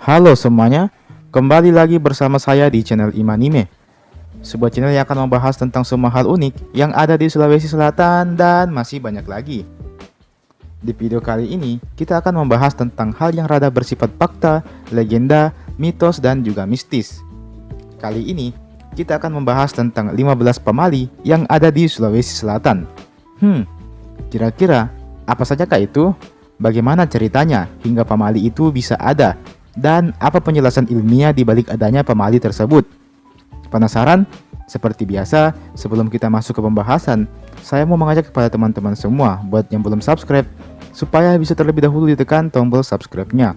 Halo semuanya, kembali lagi bersama saya di channel Imanime, sebuah channel yang akan membahas tentang semua hal unik yang ada di Sulawesi Selatan dan masih banyak lagi. Di video kali ini, kita akan membahas tentang hal yang rada bersifat fakta, legenda, mitos, dan juga mistis. Kali ini, kita akan membahas tentang 15 pamali yang ada di Sulawesi Selatan. Kira-kira apa sajakah itu? Bagaimana ceritanya hingga pamali itu bisa ada? Dan apa penjelasan ilmiah di balik adanya pamali tersebut? Penasaran? Seperti biasa, sebelum kita masuk ke pembahasan, saya mau mengajak kepada teman-teman semua buat yang belum subscribe, supaya bisa terlebih dahulu ditekan tombol subscribe-nya.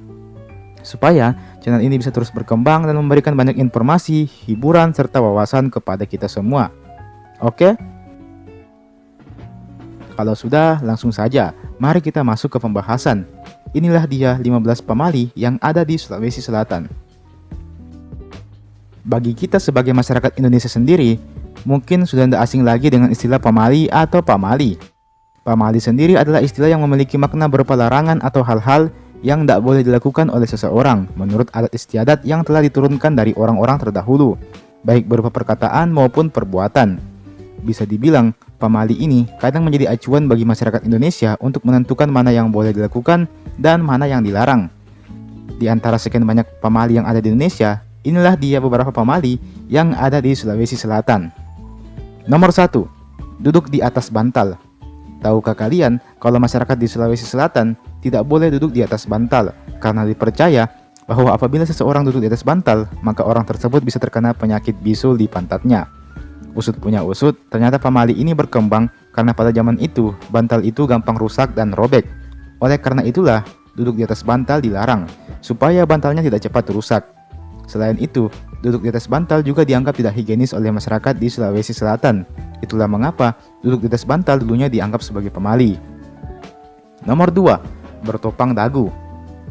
Supaya channel ini bisa terus berkembang dan memberikan banyak informasi, hiburan, serta wawasan kepada kita semua. Oke? Kalau sudah, langsung saja, mari kita masuk ke pembahasan. Inilah dia 15 pamali yang ada di Sulawesi Selatan. Bagi kita sebagai masyarakat Indonesia sendiri, mungkin sudah tidak asing lagi dengan istilah pamali atau pamali. Pamali sendiri adalah istilah yang memiliki makna berupa larangan atau hal-hal yang tidak boleh dilakukan oleh seseorang menurut adat istiadat yang telah diturunkan dari orang-orang terdahulu, baik berupa perkataan maupun perbuatan. Bisa dibilang, pamali ini kadang menjadi acuan bagi masyarakat Indonesia untuk menentukan mana yang boleh dilakukan dan mana yang dilarang. Di antara sekian banyak pamali yang ada di Indonesia, inilah dia beberapa pamali yang ada di Sulawesi Selatan. Nomor 1. Duduk di atas bantal. Tahukah kalian kalau masyarakat di Sulawesi Selatan tidak boleh duduk di atas bantal karena dipercaya bahwa apabila seseorang duduk di atas bantal, maka orang tersebut bisa terkena penyakit bisul di pantatnya. Usut punya usut, ternyata pamali ini berkembang karena pada zaman itu, bantal itu gampang rusak dan robek. Oleh karena itulah, duduk di atas bantal dilarang, supaya bantalnya tidak cepat rusak. Selain itu, duduk di atas bantal juga dianggap tidak higienis oleh masyarakat di Sulawesi Selatan. Itulah mengapa duduk di atas bantal dulunya dianggap sebagai pamali. Nomor 2. Bertopang dagu.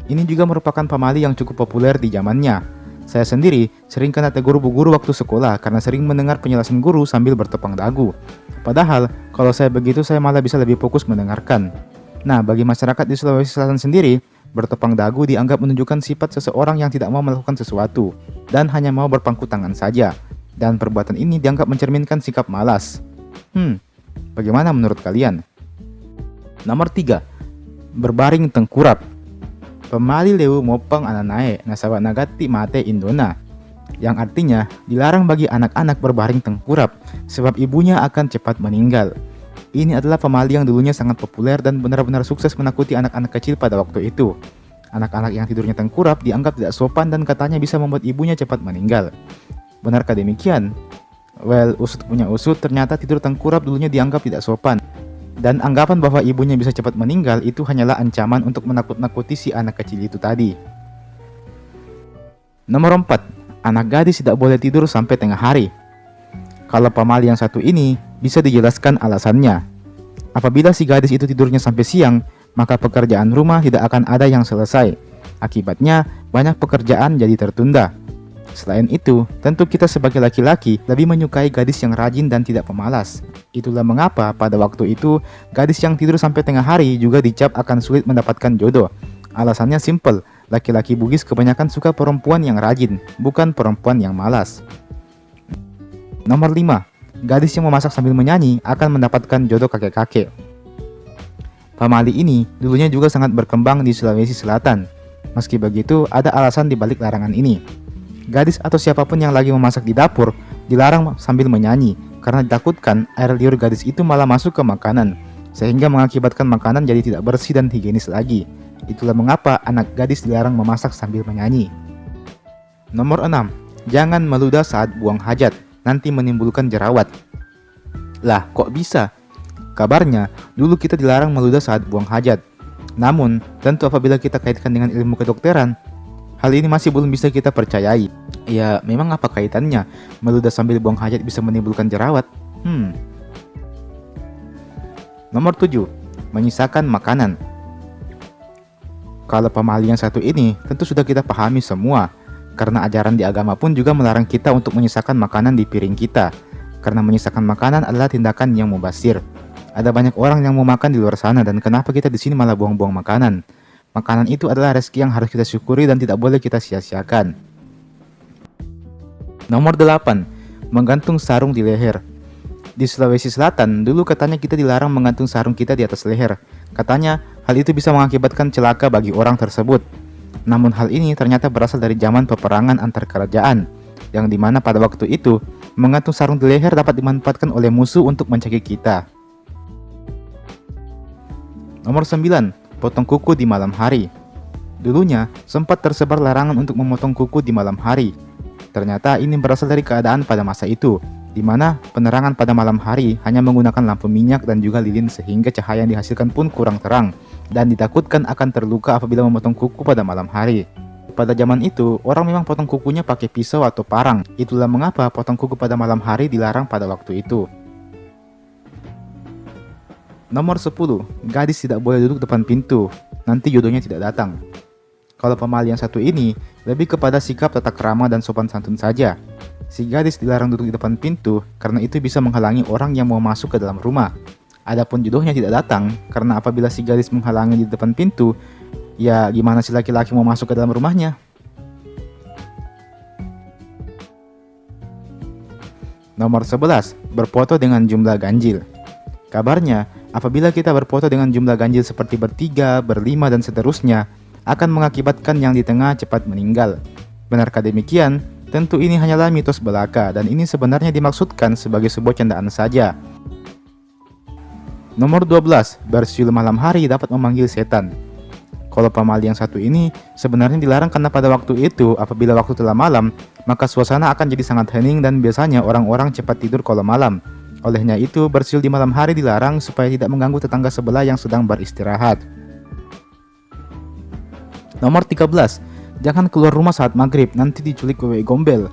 Ini juga merupakan pamali yang cukup populer di zamannya. Saya sendiri sering kena tegur bu guru waktu sekolah karena sering mendengar penjelasan guru sambil bertopang dagu. Padahal, kalau saya begitu saya malah bisa lebih fokus mendengarkan. Nah, bagi masyarakat di Sulawesi Selatan sendiri, bertopang dagu dianggap menunjukkan sifat seseorang yang tidak mau melakukan sesuatu dan hanya mau berpangku tangan saja. Dan perbuatan ini dianggap mencerminkan sikap malas. Bagaimana menurut kalian? Nomor 3. Berbaring tengkurap. Pamali lewu mopang ananae nasawa nagati mate indona, yang artinya dilarang bagi anak-anak berbaring tengkurap sebab ibunya akan cepat meninggal. Ini adalah pamali yang dulunya sangat populer dan benar-benar sukses menakuti anak-anak kecil pada waktu itu. Anak-anak yang tidurnya tengkurap dianggap tidak sopan dan katanya bisa membuat ibunya cepat meninggal. Benarkah demikian? Well, usut punya usut, ternyata tidur tengkurap dulunya dianggap tidak sopan. Dan anggapan bahwa ibunya bisa cepat meninggal itu hanyalah ancaman untuk menakut-nakuti si anak kecil itu tadi. Nomor 4. Anak gadis tidak boleh tidur sampai tengah hari. Kalau pamali yang satu ini bisa dijelaskan alasannya. Apabila si gadis itu tidurnya sampai siang, maka pekerjaan rumah tidak akan ada yang selesai. Akibatnya, banyak pekerjaan jadi tertunda. Selain itu, tentu kita sebagai laki-laki lebih menyukai gadis yang rajin dan tidak pemalas. Itulah mengapa pada waktu itu, gadis yang tidur sampai tengah hari juga dicap akan sulit mendapatkan jodoh. Alasannya simple, laki-laki Bugis kebanyakan suka perempuan yang rajin, bukan perempuan yang malas. Nomor 5. Gadis yang memasak sambil menyanyi akan mendapatkan jodoh kakek-kakek. Pamali ini dulunya juga sangat berkembang di Sulawesi Selatan. Meski begitu, ada alasan di balik larangan ini. Gadis atau siapapun yang lagi memasak di dapur dilarang sambil menyanyi karena ditakutkan air liur gadis itu malah masuk ke makanan, sehingga mengakibatkan makanan jadi tidak bersih dan higienis lagi. Itulah mengapa anak gadis dilarang memasak sambil menyanyi. Nomor 6. Jangan meludah saat buang hajat, nanti menimbulkan jerawat. Lah, kok bisa? Kabarnya, dulu kita dilarang meludah saat buang hajat. Namun, tentu apabila kita kaitkan dengan ilmu kedokteran, hal ini masih belum bisa kita percayai. Ya, memang apa kaitannya meludah sambil buang hajat bisa menimbulkan jerawat? Nomor 7. Menyisakan makanan. Kalau pamali yang satu ini tentu sudah kita pahami semua, karena ajaran di agama pun juga melarang kita untuk menyisakan makanan di piring kita, karena menyisakan makanan adalah tindakan yang mubazir. Ada banyak orang yang mau makan di luar sana dan kenapa kita di sini malah buang-buang makanan? Makanan itu adalah rezeki yang harus kita syukuri dan tidak boleh kita sia-siakan. Nomor 8. Menggantung sarung di leher. Di Sulawesi Selatan, dulu katanya kita dilarang menggantung sarung kita di atas leher. Katanya, hal itu bisa mengakibatkan celaka bagi orang tersebut. Namun hal ini ternyata berasal dari zaman peperangan antar kerajaan, yang dimana pada waktu itu, menggantung sarung di leher dapat dimanfaatkan oleh musuh untuk mencekik kita. Nomor 9. Potong kuku di malam hari. Dulunya, sempat tersebar larangan untuk memotong kuku di malam hari. Ternyata ini berasal dari keadaan pada masa itu, di mana penerangan pada malam hari hanya menggunakan lampu minyak dan juga lilin sehingga cahaya yang dihasilkan pun kurang terang, dan ditakutkan akan terluka apabila memotong kuku pada malam hari. Pada zaman itu, orang memang potong kukunya pakai pisau atau parang. Itulah mengapa potong kuku pada malam hari dilarang pada waktu itu. Nomor 10. Gadis tidak boleh duduk depan pintu, nanti jodohnya tidak datang. Kalau pemali yang satu ini lebih kepada sikap tata krama dan sopan santun saja. Si gadis dilarang duduk di depan pintu karena itu bisa menghalangi orang yang mau masuk ke dalam rumah. Adapun jodohnya tidak datang karena apabila si gadis menghalangi di depan pintu, ya gimana si laki-laki mau masuk ke dalam rumahnya? Nomor 11. Berfoto dengan jumlah ganjil. Kabarnya, apabila kita berfoto dengan jumlah ganjil seperti bertiga, berlima, dan seterusnya, akan mengakibatkan yang di tengah cepat meninggal. Benarkah demikian? Tentu ini hanyalah mitos belaka dan ini sebenarnya dimaksudkan sebagai sebuah candaan saja. Nomor 12. Bersiul malam hari dapat memanggil setan. Kalau pamali yang satu ini sebenarnya dilarang karena pada waktu itu apabila waktu telah malam, maka suasana akan jadi sangat hening dan biasanya orang-orang cepat tidur kalau malam. Olehnya itu bersiul di malam hari dilarang supaya tidak mengganggu tetangga sebelah yang sedang beristirahat. Nomor 13. Jangan keluar rumah saat maghrib, nanti diculik wewe gombel.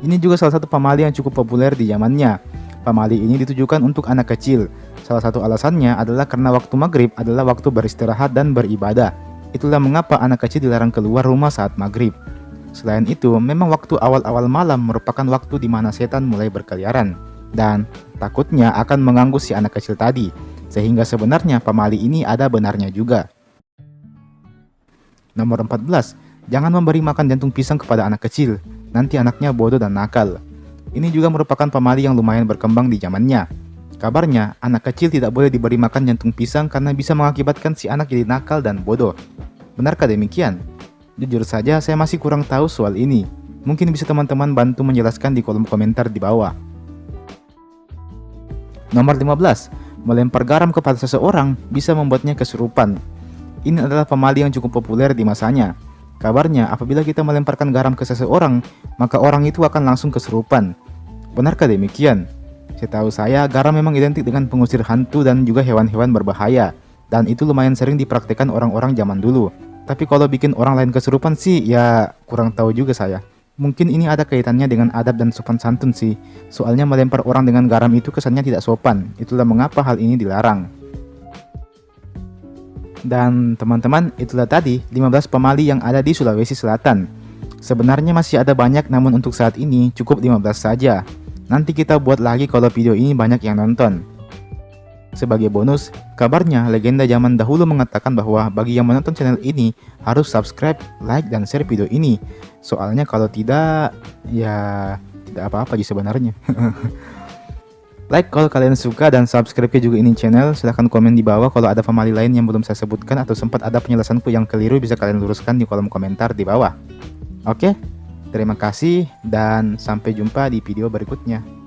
Ini juga salah satu pamali yang cukup populer di zamannya. Pamali ini ditujukan untuk anak kecil. Salah satu alasannya adalah karena waktu maghrib adalah waktu beristirahat dan beribadah. Itulah mengapa anak kecil dilarang keluar rumah saat maghrib. Selain itu, memang waktu awal-awal malam merupakan waktu di mana setan mulai berkeliaran. Dan takutnya akan mengganggu si anak kecil tadi. Sehingga sebenarnya pamali ini ada benarnya juga. Nomor 14. Jangan memberi makan jantung pisang kepada anak kecil, nanti anaknya bodoh dan nakal. Ini juga merupakan pamali yang lumayan berkembang di zamannya. Kabarnya, anak kecil tidak boleh diberi makan jantung pisang karena bisa mengakibatkan si anak jadi nakal dan bodoh. Benarkah demikian? Jujur saja, saya masih kurang tahu soal ini. Mungkin bisa teman-teman bantu menjelaskan di kolom komentar di bawah. Nomor 15. Melempar garam kepada seseorang bisa membuatnya kesurupan. Ini adalah pamali yang cukup populer di masanya. Kabarnya, apabila kita melemparkan garam ke seseorang, maka orang itu akan langsung kesurupan. Benarkah demikian? Setahu saya, garam memang identik dengan pengusir hantu dan juga hewan-hewan berbahaya. Dan itu lumayan sering dipraktikkan orang-orang zaman dulu. Tapi kalau bikin orang lain kesurupan sih, ya kurang tahu juga saya. Mungkin ini ada kaitannya dengan adab dan sopan santun sih. Soalnya melempar orang dengan garam itu kesannya tidak sopan. Itulah mengapa hal ini dilarang. Dan teman-teman, itulah tadi 15 pamali yang ada di Sulawesi Selatan. Sebenarnya masih ada banyak, namun untuk saat ini cukup 15 saja. Nanti kita buat lagi kalau video ini banyak yang nonton. Sebagai bonus, kabarnya legenda zaman dahulu mengatakan bahwa bagi yang menonton channel ini harus subscribe, like, dan share video ini. Soalnya kalau tidak, ya tidak apa-apa sih sebenarnya. Like kalau kalian suka dan subscribe juga ini channel. Silahkan komen di bawah kalau ada pamali lain yang belum saya sebutkan atau sempat ada penjelasanku yang keliru, bisa kalian luruskan di kolom komentar di bawah. Oke, terima kasih dan sampai jumpa di video berikutnya.